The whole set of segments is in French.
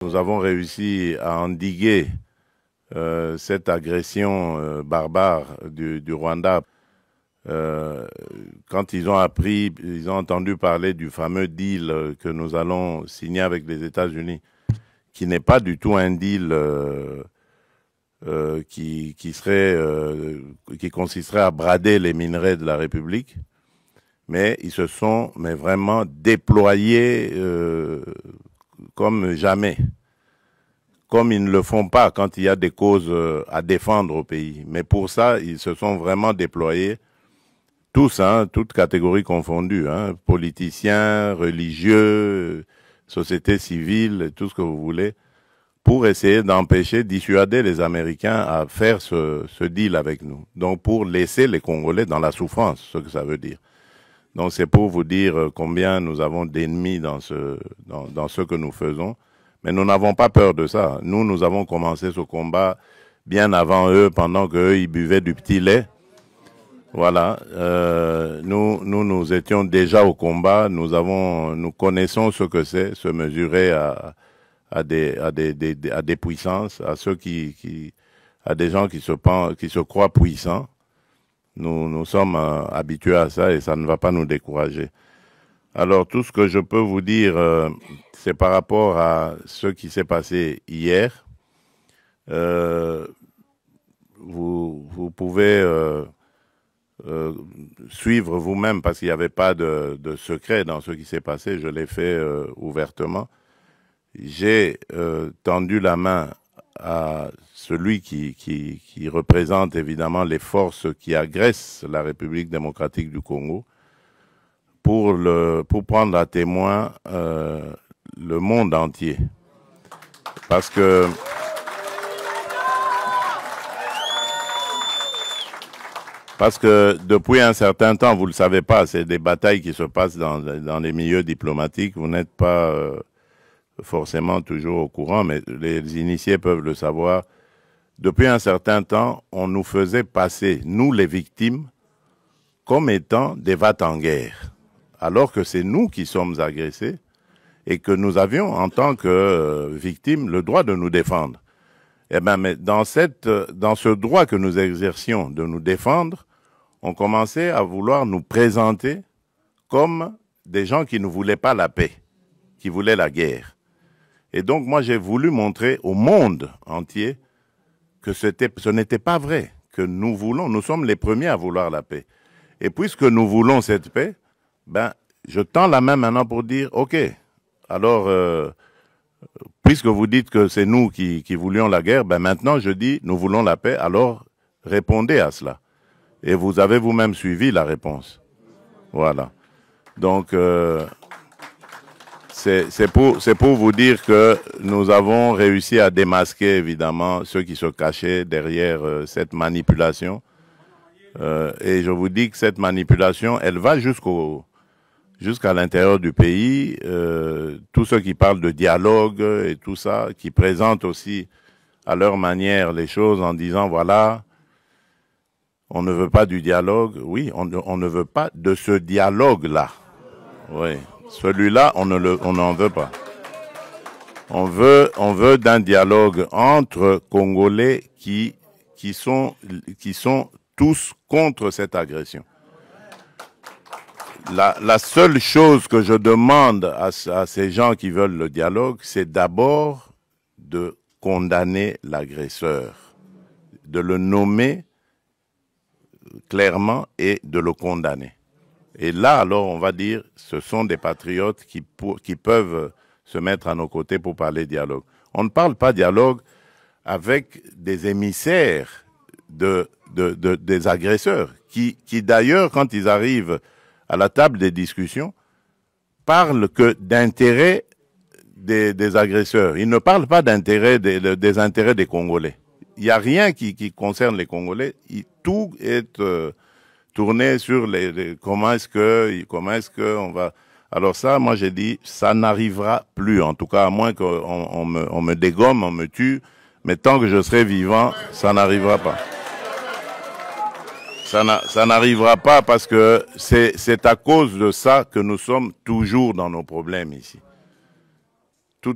Nous avons réussi à endiguer cette agression barbare du Rwanda. Euh, Quand ils ont appris, ils ont entendu parler du fameux deal que nous allons signer avec les États-Unis, qui n'est pas du tout un deal qui consisterait à brader les minerais de la République, mais ils se sont vraiment déployés comme jamais. Comme ils ne le font pas quand il y a des causes à défendre au pays. Mais pour ça, ils se sont vraiment déployés, tous, toutes catégories confondues, politiciens, religieux, société civile, tout ce que vous voulez, pour essayer d'empêcher, dissuader les Américains à faire ce deal avec nous. Donc pour laisser les Congolais dans la souffrance, ce que ça veut dire. Donc c'est pour vous dire combien nous avons d'ennemis dans ce que nous faisons. Mais nous n'avons pas peur de ça. Nous avons commencé ce combat bien avant eux, pendant qu'eux, ils buvaient du petit lait. Voilà. Nous étions déjà au combat. Nous connaissons ce que c'est, se mesurer à des puissances, à à des gens qui se croient puissants. Nous sommes habitués à ça et ça ne va pas nous décourager. Alors, tout ce que je peux vous dire, c'est par rapport à ce qui s'est passé hier. Vous pouvez suivre vous-même parce qu'il n'y avait pas de secret dans ce qui s'est passé. Je l'ai fait ouvertement. J'ai tendu la main à celui qui représente évidemment les forces qui agressent la République démocratique du Congo pour prendre à témoin le monde entier. Parce que depuis un certain temps, vous ne le savez pas, c'est des batailles qui se passent dans les milieux diplomatiques. Vous n'êtes pas forcément toujours au courant, mais les initiés peuvent le savoir. Depuis un certain temps, on nous faisait passer, nous les victimes, comme étant des va-t-en-guerre, alors que c'est nous qui sommes agressés et que nous avions, en tant que victimes, le droit de nous défendre. Eh bien, mais dans ce droit que nous exercions de nous défendre, on commençait à vouloir nous présenter comme des gens qui ne voulaient pas la paix, qui voulaient la guerre. Et donc, moi, j'ai voulu montrer au monde entier que ce n'était pas vrai, que nous sommes les premiers à vouloir la paix. Et puisque nous voulons cette paix, ben, je tends la main maintenant pour dire, OK, alors, puisque vous dites que c'est nous qui voulions la guerre, ben maintenant je dis, nous voulons la paix, alors répondez à cela. Et vous avez vous-même suivi la réponse. Voilà. Donc, c'est pour vous dire que nous avons réussi à démasquer, évidemment, ceux qui se cachaient derrière cette manipulation. Et je vous dis que cette manipulation, elle va jusqu'à l'intérieur du pays. Tous ceux qui parlent de dialogue et tout ça, qui présentent aussi à leur manière les choses en disant, voilà, on ne veut pas du dialogue. Oui, on ne veut pas de ce dialogue-là. Oui, celui-là, on n'en veut pas. On veut d'un dialogue entre Congolais qui sont tous contre cette agression. La seule chose que je demande à ces gens qui veulent le dialogue, c'est d'abord de condamner l'agresseur, de le nommer clairement et de le condamner. Et là, alors, on va dire, ce sont des patriotes qui peuvent se mettre à nos côtés pour parler dialogue. On ne parle pas dialogue avec des émissaires des agresseurs, qui d'ailleurs, quand ils arrivent à la table des discussions, parlent que d'intérêts des agresseurs. Ils ne parlent pas d'intérêts des intérêts des Congolais. Il n'y a rien qui concerne les Congolais. Tout est tourné sur comment est-ce que on va. Alors ça, moi j'ai dit, ça n'arrivera plus. En tout cas, à moins qu'on me dégomme, on me tue. Mais tant que je serai vivant, ça n'arrivera pas. Ça n'arrivera pas parce que c'est à cause de ça que nous sommes toujours dans nos problèmes ici.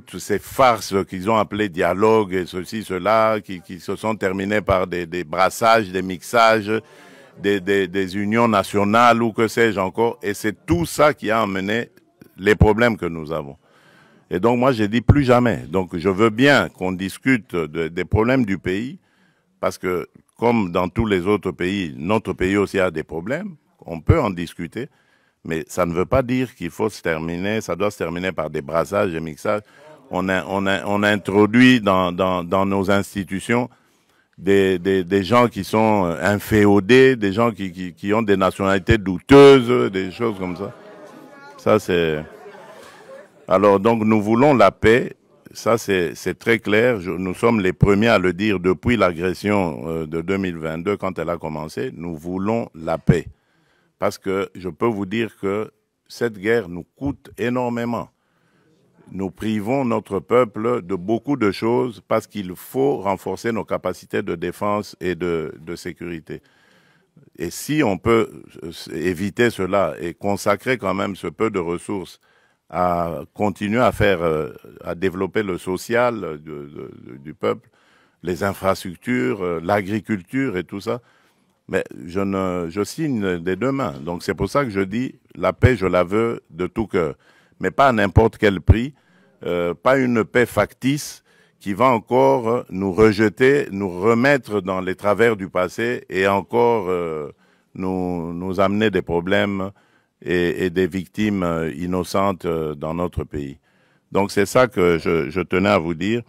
toutes ces farces qu'ils ont appelées dialogue et ceci, cela, qui se sont terminées par des brassages, des mixages, des unions nationales ou que sais-je encore. Et c'est tout ça qui a amené les problèmes que nous avons. Et donc moi j'ai dit plus jamais. Donc je veux bien qu'on discute des problèmes du pays, parce que comme dans tous les autres pays, notre pays aussi a des problèmes, on peut en discuter, mais ça ne veut pas dire qu'il faut se terminer, ça doit se terminer par des brassages, des mixages. On a introduit dans nos institutions des gens qui sont inféodés, des gens qui ont des nationalités douteuses, des choses comme ça. Ça c'est... Alors donc nous voulons la paix, ça c'est très clair, nous sommes les premiers à le dire depuis l'agression de 2022 quand elle a commencé, nous voulons la paix. Parce que je peux vous dire que cette guerre nous coûte énormément. Nous privons notre peuple de beaucoup de choses parce qu'il faut renforcer nos capacités de défense et de sécurité. Et si on peut éviter cela et consacrer quand même ce peu de ressources à continuer à développer le social du peuple, les infrastructures, l'agriculture et tout ça, mais je signe des deux mains. Donc c'est pour ça que je dis, la paix, je la veux de tout cœur, mais pas à n'importe quel prix, pas une paix factice qui va encore nous rejeter, nous remettre dans les travers du passé et encore nous amener des problèmes et des victimes innocentes dans notre pays. Donc c'est ça que je tenais à vous dire.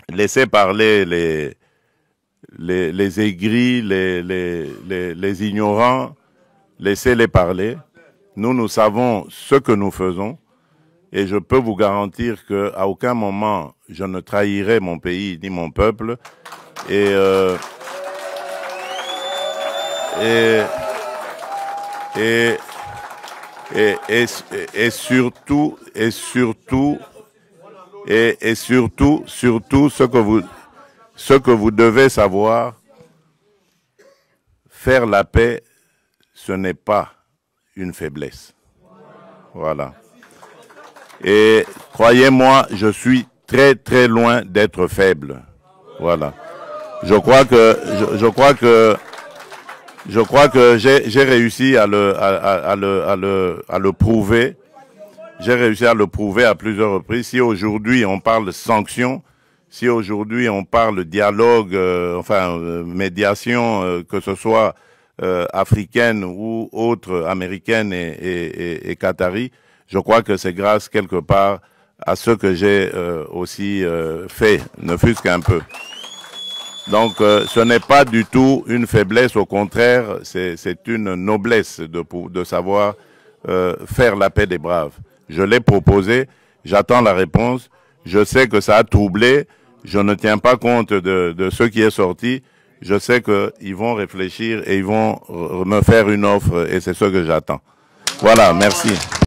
Laissez parler les aigris, les ignorants, laissez-les parler. Nous savons ce que nous faisons et je peux vous garantir qu'à aucun moment je ne trahirai mon pays ni mon peuple. Et surtout ce que vous devez savoir, faire la paix, ce n'est pas une faiblesse. Voilà. Et croyez-moi, je suis très très loin d'être faible. Voilà. Je crois que j'ai réussi à le prouver. J'ai réussi à le prouver à plusieurs reprises. Si aujourd'hui on parle sanctions, si aujourd'hui on parle dialogue, médiation, que ce soit africaine ou autre, américaine et qatari, je crois que c'est grâce quelque part à ce que j'ai aussi fait, ne fût-ce qu'un peu. Donc ce n'est pas du tout une faiblesse, au contraire, c'est une noblesse de savoir faire la paix des braves. Je l'ai proposé, j'attends la réponse, je sais que ça a troublé, je ne tiens pas compte de ce qui est sorti, je sais qu'ils vont réfléchir et ils vont me faire une offre et c'est ce que j'attends. Voilà, merci.